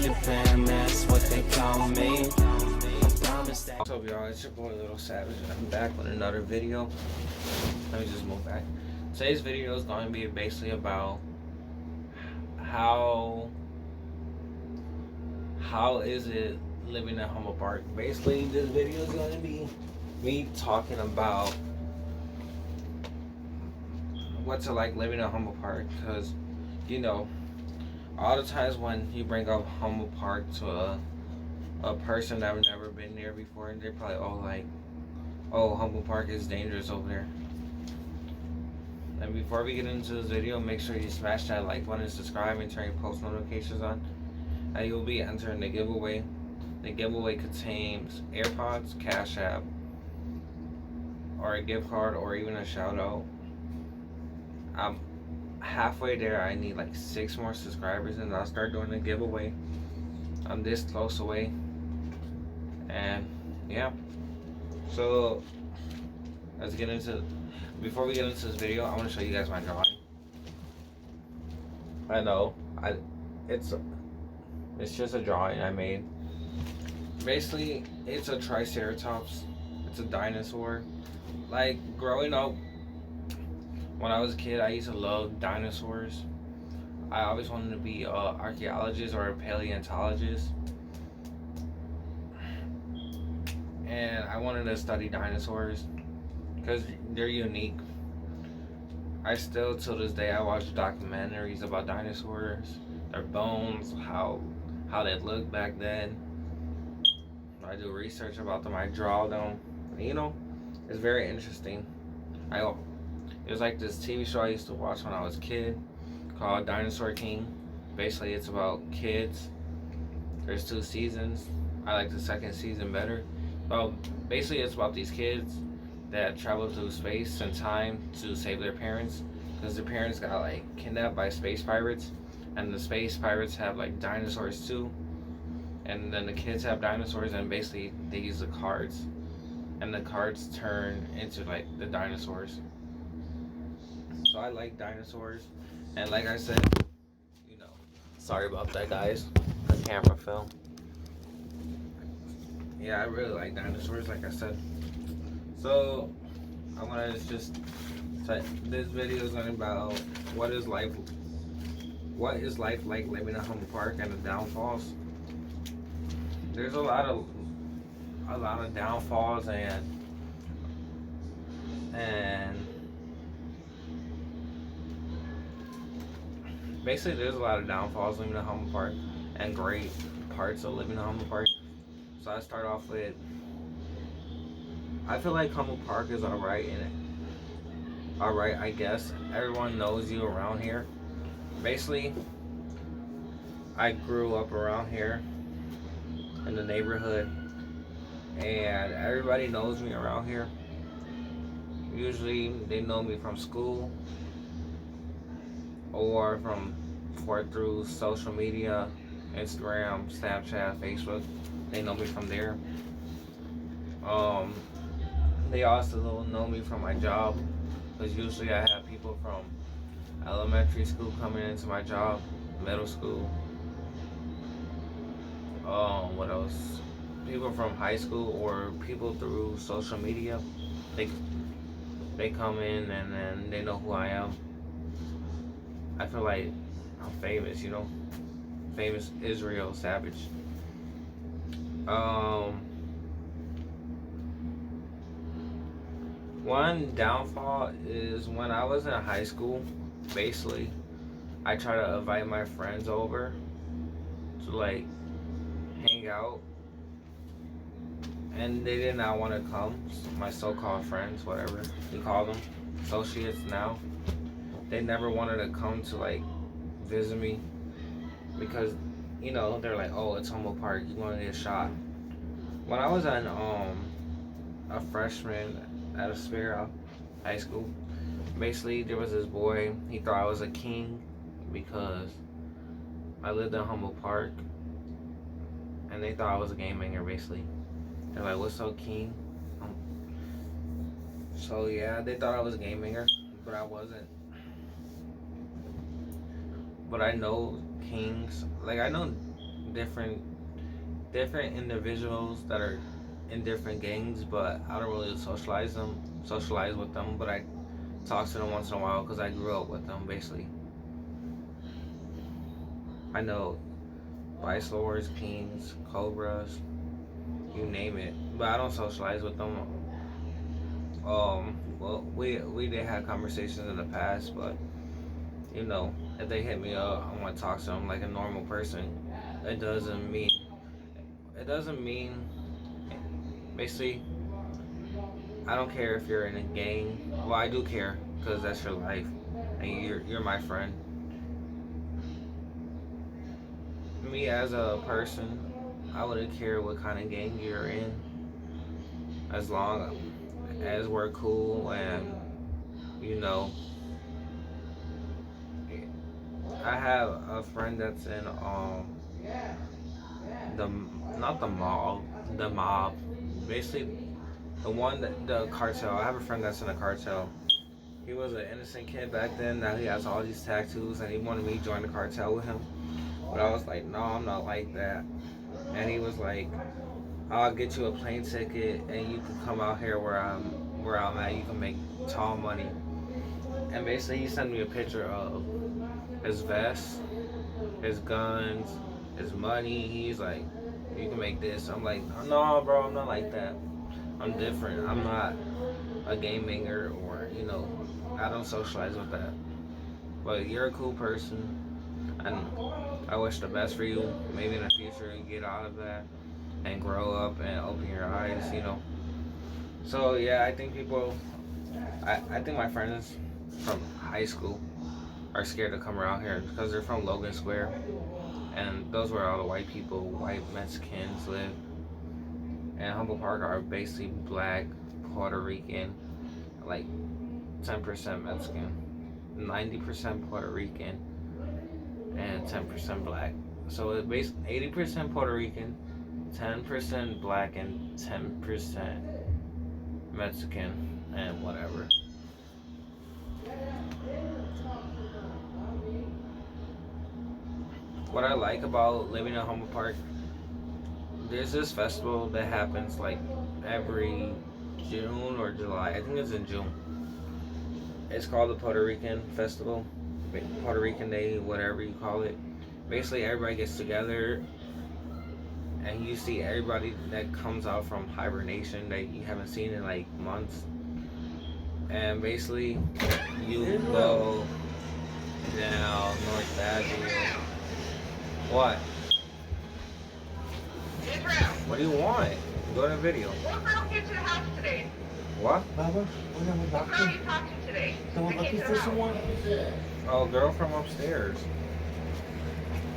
the fam, that's what they call me. What's up, y'all? It's your boy Little Savage, and I'm back with another video. Let me just move back. Today's video is going to be basically about how is it living in Humboldt Park. Basically, this video is going to be me talking about what's it like living in Humboldt Park, because you know, all the times when you bring up Humboldt Park to a person that have never been there before, they're probably Humboldt Park is dangerous over there. And before we get into this video, make sure you smash that like button, subscribe, and turn your post notifications on, and you'll be entering the giveaway. The giveaway contains AirPods, Cash App, or a gift card, or even a shout out. I'm halfway there. I need like 6 more subscribers and I'll start doing the giveaway. I'm this close away. And yeah, so let's get into. Before we get into this video, I want to show you guys my drawing. I know, it's just a drawing I made. Basically, it's a triceratops. It's a dinosaur. Like growing up, when I was a kid, I used to love dinosaurs. I always wanted to be an archaeologist or a paleontologist. And I wanted to study dinosaurs because they're unique. I still, till this day, I watch documentaries about dinosaurs, their bones, how they looked back then. I do research about them. I draw them. You know, it's very interesting. It was like this TV show I used to watch when I was a kid called Dinosaur King. Basically, it's about kids. There's 2 seasons. I like the second season better. Well, basically, it's about these kids that travel through space and time to save their parents, because their parents got like kidnapped by space pirates, and the space pirates have like dinosaurs too. And then the kids have dinosaurs, and basically they use the cards, and the cards turn into like the dinosaurs. So I like dinosaurs, and like I said, you know, sorry about that, guys. The camera fell. Yeah, I really like dinosaurs, like I said. So I want to just say this video is about what is life like living in Humboldt Park and the downfalls. There's a lot of downfalls and basically there's a lot of downfalls living in Humboldt Park and great parts of living in Humboldt Park. So I start off with, I feel like Humboldt Park is alright I guess. Everyone knows you around here. Basically, I grew up around here in the neighborhood, and everybody knows me around here. Usually they know me from school or through social media, Instagram, Snapchat, Facebook. They know me from there. They also know me from my job, because usually I have people from elementary school coming into my job, middle school. What else? People from high school or people through social media. They come in and then they know who I am. I feel like I'm famous, you know, famous Israel Savage. One downfall is when I was in high school, basically, I try to invite my friends over to like hang out, and they did not want to come. My so-called friends, whatever you call them, associates now, they never wanted to come to like visit me, because you know, they're like, oh, it's Humboldt Park, you want to get shot. When I was a freshman at a Sparrow High School, basically there was this boy, he thought I was a king because I lived in Humboldt Park, and they thought I was a game banger. Basically, they're like, what's up, king? So yeah, they thought I was a game banger, but I wasn't. But I know kings, like I know different different individuals that are in different gangs, but I don't really socialize with them, but I talk to them once in a while because I grew up with them. Basically, I know Vice Lords, Kings, Cobras, you name it, but I don't socialize with them. Well, we did have conversations in the past, but if they hit me up, I want to talk to them like a normal person. It doesn't mean it doesn't mean basically I don't care if you're in a gang. Well, I do care because that's your life, and you're my friend. Me as a person, I wouldn't care what kind of gang you're in, as long as we're cool and you know. I have a friend that's in the not the mob, the mob, basically the cartel. I have a friend that's in a cartel. He was an innocent kid back then. Now he has all these tattoos, and he wanted me to join the cartel with him. But I was like, no, I'm not like that. And he was like, I'll get you a plane ticket, and you can come out here where I'm at. You can make tall money. And basically, he sent me a picture of his vest, his guns, his money. He's like, you can make this. I'm like, no, bro, I'm not like that. I'm different. I'm not a game banger or, I don't socialize with that. But you're a cool person, and I wish the best for you. Maybe in the future you get out of that and grow up and open your eyes. So yeah, I think I think my friends from high school are scared to come around here because they're from Logan Square, and those where all the white Mexicans live. And Humboldt Park are basically black, Puerto Rican, like 10% Mexican, 90% Puerto Rican, and 10% black. So it's basically 80% Puerto Rican, 10% black, and 10% Mexican, and whatever. What I like about living in Humboldt Park, there's this festival that happens like every June or July. I think it's in June. It's called the Puerto Rican Festival, Puerto Rican Day, whatever you call it. Basically, everybody gets together, and you see everybody that comes out from hibernation that you haven't seen in like months. And basically, you go down North Avenue. What? Israel. What do you want? Go to the video. What girl came to the house today? What? Baba, What girl are you talking to today? someone That came looking to for the house. someone? Oh, girl from upstairs.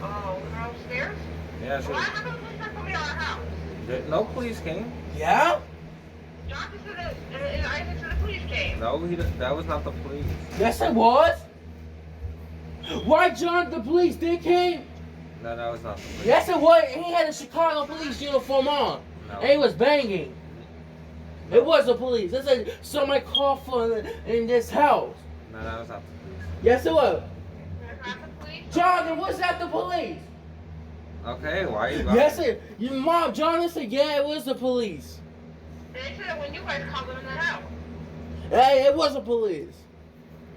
Oh, girl upstairs? Yeah, Why haven't the police come to our house? no police came. Yeah? John just said that Isaac said the police came. No, that was not the police. Yes, it was. Why, John? The police did came. No, that was not the police. Yes, it was. He had a Chicago police uniform on, No. and he was banging. It was the police. They said somebody called for in this house. No, that was not the police. Yes, it was. That's not the police? John, then was that the police? Okay, why are you? Yes, your mom, John, said yeah, it was the police. They said that when you guys called them in the house. Hey, it was the police.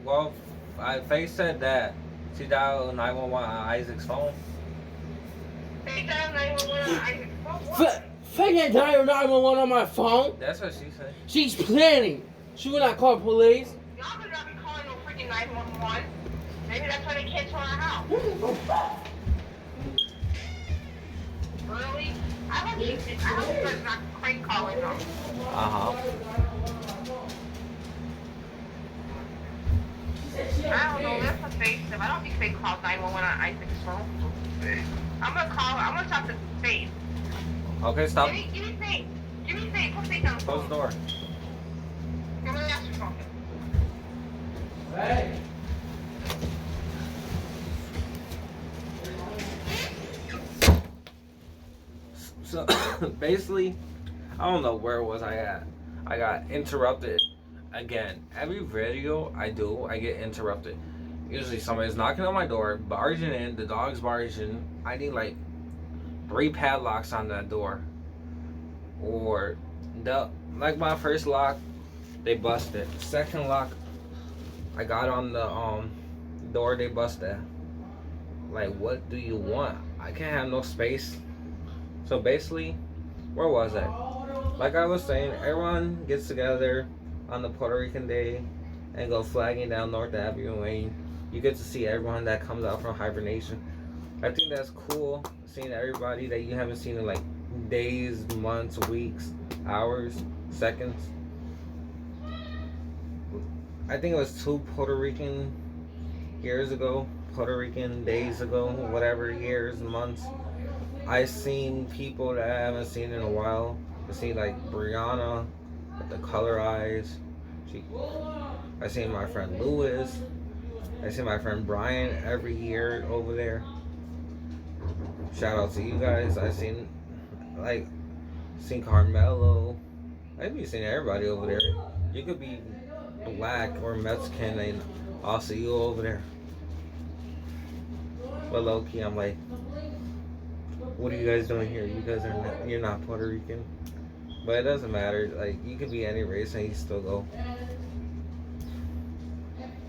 Well, Faye said that she dialed 911 on Isaac's phone. They dialed 911 on Isaac's phone. What? Faye didn't dial 911 on my phone. That's what she said. She's planning. She would not call police. Y'all better not be calling no freaking 911. Maybe that's why they can't to our house. Really? I hope you guys not crank calling them. I don't know. That's a fake stuff. I don't think they called 911 on Isaac's phone. I'm gonna talk to Faith. Okay, stop. Give me Faith. Give me Faith. Put Faith on the Close phone. the door. Give me the answer phone. Hey. So basically, I don't know where was I at. I got interrupted again. Every video I do, I get interrupted. Usually somebody's knocking on my door, barging in, the dog's barging. I need like 3 padlocks on that door. Or like my first lock, they busted. Second lock, I got on the door, they busted. Like, what do you want? I can't have no space. So basically, where was I? Like I was saying, everyone gets together on the Puerto Rican Day and go flagging down North Avenue, and you get to see everyone that comes out from hibernation. I think that's cool, seeing everybody that you haven't seen in like days, months, weeks, hours, seconds. I think it was 2 Puerto Rican years ago, Puerto Rican days ago, whatever, years, months. I seen people that I haven't seen in a while. I seen like Brianna with the color eyes. I seen my friend Lewis. I see my friend Brian every year over there. Shout out to you guys. I seen Carmelo. I've been seeing everybody over there. You could be black or Mexican and I'll see you over there. But low key, I'm like, what are you guys doing here? You guys you're not Puerto Rican. But it doesn't matter. Like, you could be any race and you still go.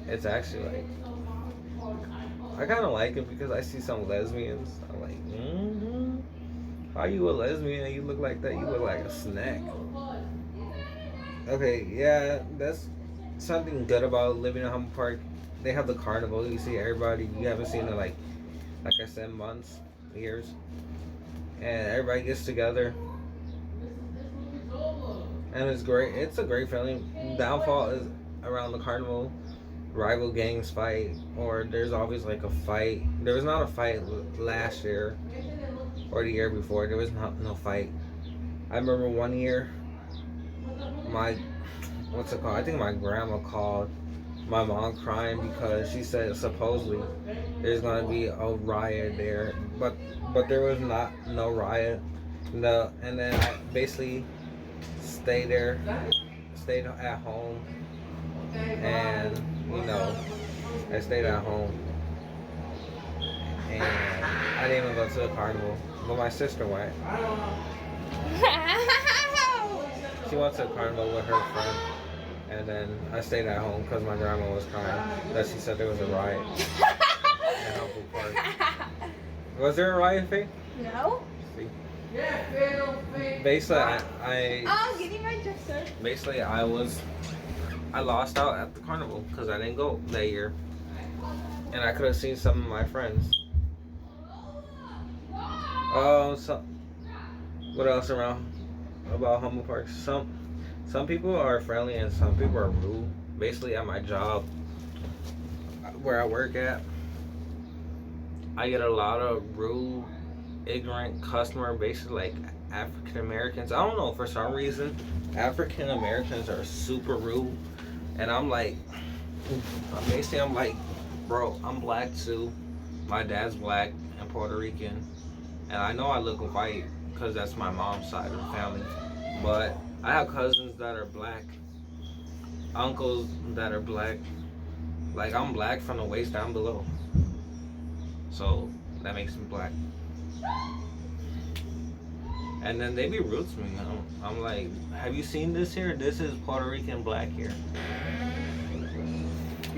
It's actually like, I kind of like it because I see some lesbians. I'm like, how you a lesbian and you look like that? You look like a snack. Okay, yeah, that's something good about living in Humboldt Park. They have the carnival. You see everybody. You haven't seen it like I said, months, years. And everybody gets together. And it's great. It's a great feeling. Downfall is around the carnival. Rival gangs fight, or there's always like a fight. There was not a fight last year or the year before. There was no fight. I remember one year, what's it called? I think my grandma called my mom crying because she said supposedly there's gonna be a riot there, but there was no riot. And then I basically stayed at home, and I stayed at home, and I didn't even go to the carnival, but my sister went. She went to the carnival with her friend, and then I stayed at home because my grandma was crying that she said there was a riot in Humboldt Park. Was there a riot, Faye? No. See? Basically, Oh, getting my dresser. Basically, I lost out at the carnival because I didn't go that year, and I could have seen some of my friends. So what else around about Humboldt Park? Some people are friendly and some people are rude. Basically, at my job, where I work at, I get a lot of rude, ignorant customer, basically like African Americans. I don't know, for some reason, African Americans are super rude. And I'm like, bro, I'm black too. My dad's black and Puerto Rican. And I know I look white because that's my mom's side of the family. But I have cousins that are black, uncles that are black. Like, I'm black from the waist down below. So that makes me black. And then they be rude to me. I'm like, have you seen this here? This is Puerto Rican black here.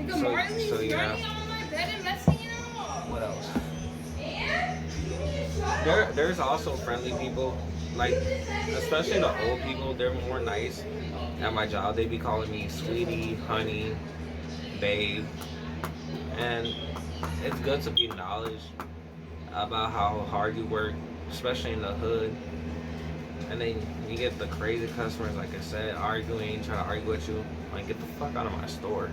So yeah. What else? There's also friendly people. Like, especially the old people, they're more nice. At my job, they be calling me sweetie, honey, babe. And it's good to be acknowledged about how hard you work, especially in the hood. And then you get the crazy customers, like I said, arguing, trying to argue with you. Like, get the fuck out of my store.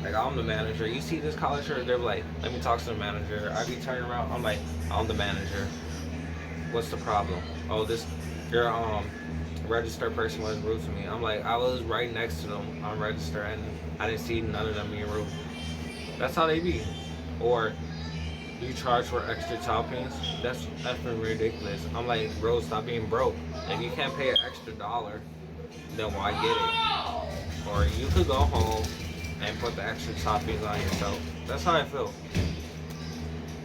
Like, I'm the manager. You see this collar shirt? They're like, let me talk to the manager. I be turning around. I'm like, I'm the manager. What's the problem? Oh, your register person was rude to me. I'm like, I was right next to them on register and I didn't see none of them being rude. That's how they be. Or you charge for extra toppings. That's been ridiculous. I'm like, bro, stop being broke. If you can't pay an extra $1, then why get it? Or you could go home and put the extra toppings on yourself. That's how I feel.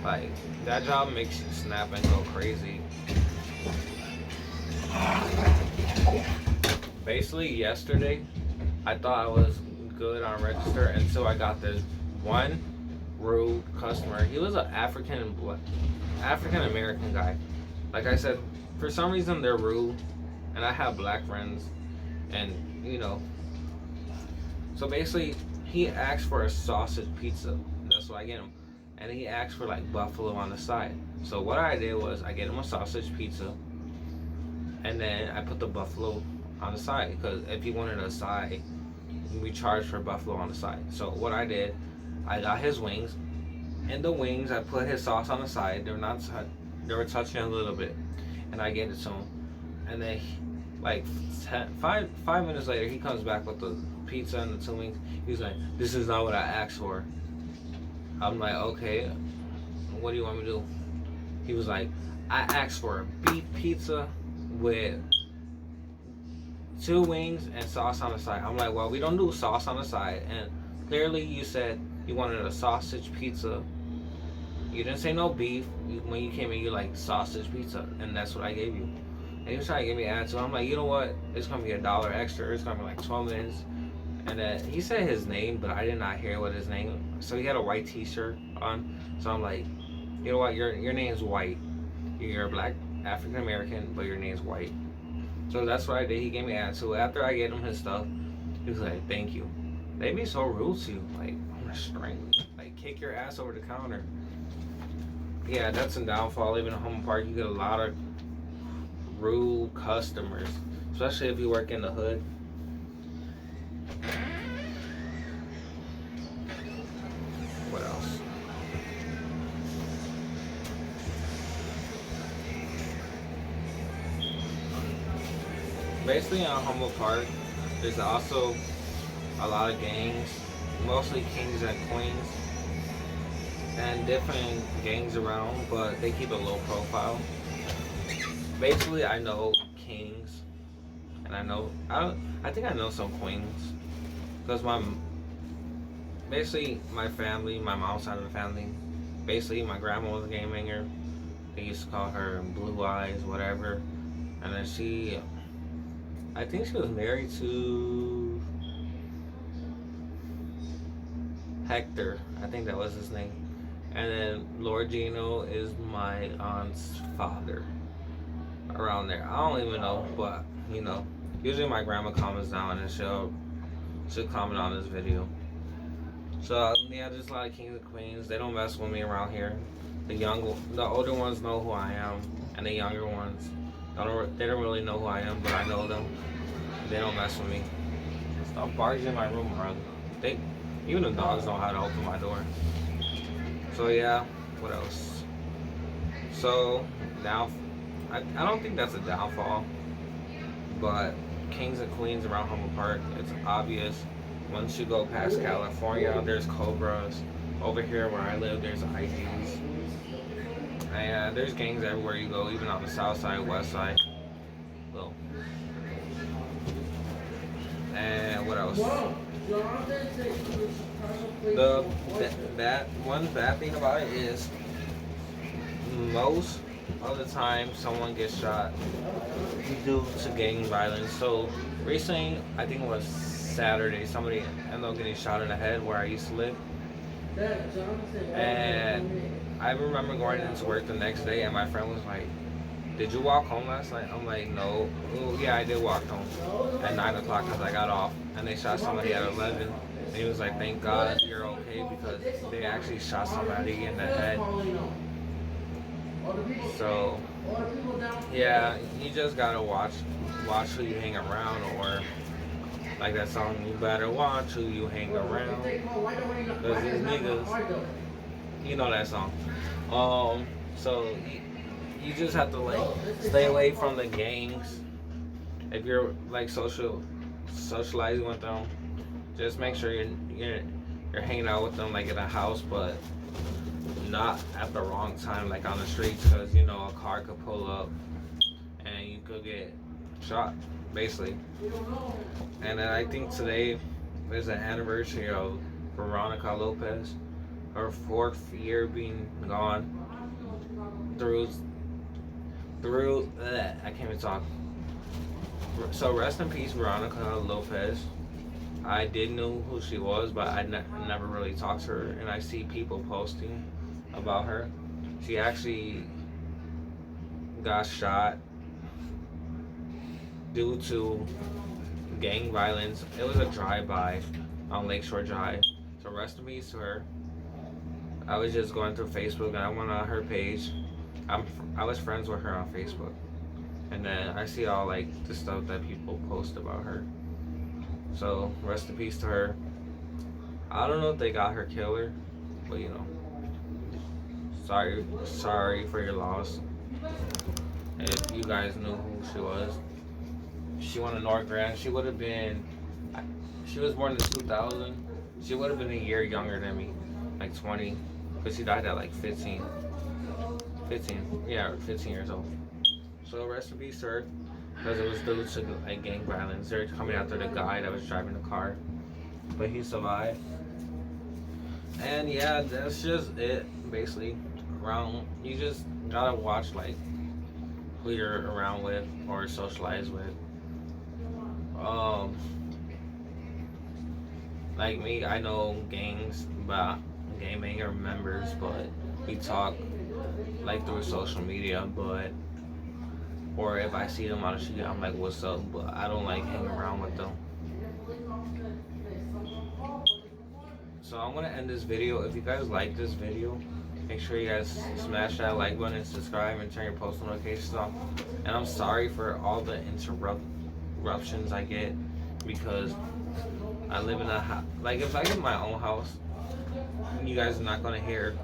Like, that job makes you snap and go crazy. Basically, yesterday, I thought I was good on register until I got this one rude customer. He was an African American guy. Like I said, for some reason they're rude, and I have black friends, and you know. So basically, he asked for a sausage pizza. That's what I get him, and he asked for like buffalo on the side. So what I did was I get him a sausage pizza, and then I put the buffalo on the side, because if he wanted a side, we charge for buffalo on the side. So what I did, I got his wings. In the wings, I put his sauce on the side. They were touching a little bit, and I gave it to him. And then, like 5 minutes later, he comes back with the pizza and the 2 wings. He's like, "This is not what I asked for." I'm like, "Okay, what do you want me to do?" He was like, "I asked for a beef pizza with 2 wings and sauce on the side." I'm like, "Well, we don't do sauce on the side, and clearly you said you wanted a sausage pizza. You didn't say no beef. When you came in, you like sausage pizza, and that's what I gave you." And he was trying to give me an attitude. I'm like, "You know what? It's gonna be $1 extra. It's gonna be like 12 minutes." And then he said his name, but I did not hear what his name. So he had a white T-shirt on. So I'm like, "You know what? Your name's White. You're a black African American, but your name's White." So that's what I did. He gave me an attitude. After I gave him his stuff, he was like, "Thank you." They be so rude to you. Like, I'm gonna strangle you. Like, kick your ass over the counter. Yeah, that's a downfall. Living in Humboldt Park, you get a lot of rude customers, especially if you work in the hood. What else? Basically, in Humboldt Park, there's also a lot of gangs, mostly kings and queens, and different gangs around, but they keep a low profile. Basically, I know kings, and I think I know some queens, because basically my family, my mom's side of the family, basically my grandma was a game banger. They used to call her Blue Eyes, whatever, and then I think she was married to Hector, I think that was his name. And then Lord Gino is my aunt's father. Around there. I don't even know, but you know, usually my grandma comments down and she'll comment on this video. So yeah, there's a lot of kings and queens. They don't mess with me around here. The older ones know who I am, and the younger ones, they don't really know who I am, but I know them. They don't mess with me. Stop barging in my room, bro. Even the dogs know how to open my door. So yeah, what else? So now, I don't think that's a downfall, but kings and queens around Humboldt Park, it's obvious. Once you go past California, there's Cobras. Over here where I live, there's IGs. And there's gangs everywhere you go, even on the south side, west side. So, and what else? One bad thing about it is most of the time someone gets shot due to gang violence. So recently, I think it was Saturday, somebody ended up getting shot in the head where I used to live. And I remember going into work the next day and my friend was like, "Did you walk home last night?" I'm like, "No." "Oh, yeah, I did walk home at 9 o'clock because I got off." And they shot somebody at 11. And he was like, "Thank God you're okay," because they actually shot somebody in the head. So, yeah, you just gotta watch who you hang around, or like that song, "You better watch who you hang around." Cause these niggas, you know that song. So you just have to like stay away from the gangs. If you're like socializing with them, just make sure you're hanging out with them like in a house, but not at the wrong time, like on the streets, because you know a car could pull up and you could get shot, basically. And then I think today is the anniversary of Veronica Lopez. her 4th year being gone through I can't even talk. So rest in peace, Veronica Lopez. I did know who she was, but I never really talked to her, and I see people posting about her. She actually got shot due to gang violence. It was a drive-by on Lakeshore Drive. So rest in peace to her. I was just going through Facebook and I went on her page. I was friends with her on Facebook, and then I see all like the stuff that people post about her. So rest in peace to her. I don't know if they got her killer, but you know, sorry for your loss. If you guys knew who she was, she went to North Grand. She would have been. She was born in 2000. She would have been a year younger than me, like 20, because she died at like 15. 15 years old. So rest in peace to her, because it was due to like gang violence. They're coming after the guy that was driving the car, but he survived. And yeah, that's just it basically. You just gotta watch like who you're around with or socialize with. Like me, I know gangs, but gang banger members, but we talk like through social media, or if I see them on the street, I'm like, what's up? But I don't like hanging around with them. So I'm gonna end this video. If you guys like this video, make sure you guys smash that like button and subscribe and turn your post notifications on. And I'm sorry for all the interruptions I get, because I live in a house. Like if I get my own house, you guys are not gonna hear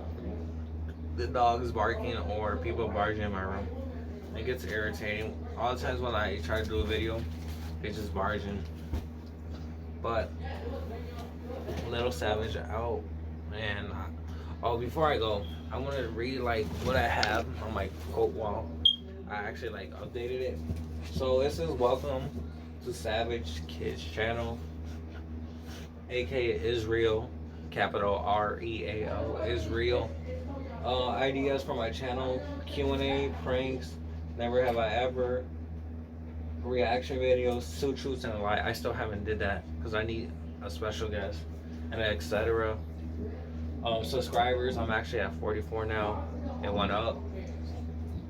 the dogs barking or people barging in my room. It gets irritating. All the times when I try to do a video, it's just barging. But Little Savage out, and before I go, I want to read like what I have on my quote wall. I actually like updated it. So it says, "Welcome to Savage Kids channel, aka Israel, capital REAL, Israel. Ideas for my channel: Q&A, pranks, never have I ever, reaction videos, 2 truths and a lie." I still haven't did that because I need a special guest, and etc. Subscribers, I'm actually at 44 now. It went up.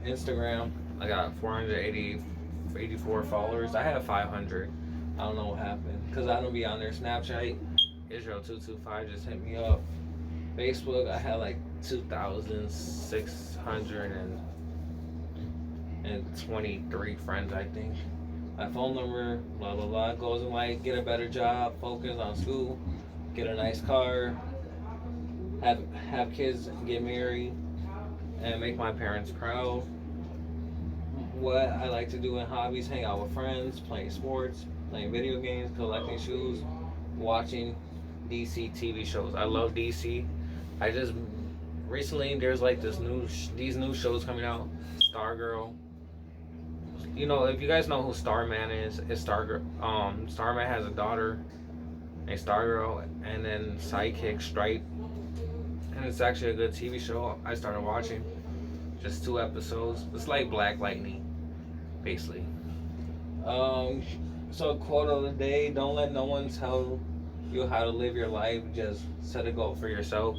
Instagram, I got 484 followers. I had 500. I don't know what happened because I don't be on there. Snapchat, Israel225 just hit me up. Facebook, I had like 2,623 friends, I think. My phone number, blah blah blah, goes in like get a better job, focus on school, get a nice car, have kids, get married, and make my parents proud. What I like to do in hobbies: hang out with friends, playing sports, playing video games, collecting shoes, watching DC TV shows. I love DC. I just recently there's like these new shows coming out. Stargirl. You know, if you guys know who Starman is, it's Stargirl. Starman has a daughter named Stargirl, and then Sidekick Stripe, and it's actually a good TV show. I started watching just 2 episodes. It's like Black Lightning, basically. So quote of the day: don't let no one tell you how to live your life. Just set a goal for yourself.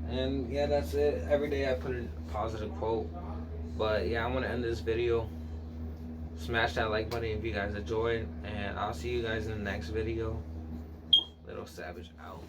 And yeah, that's it. Every day I put a positive quote. But yeah, I'm gonna end this video. Smash that like button if you guys enjoyed, and I'll see you guys in the next video. Little Savage out.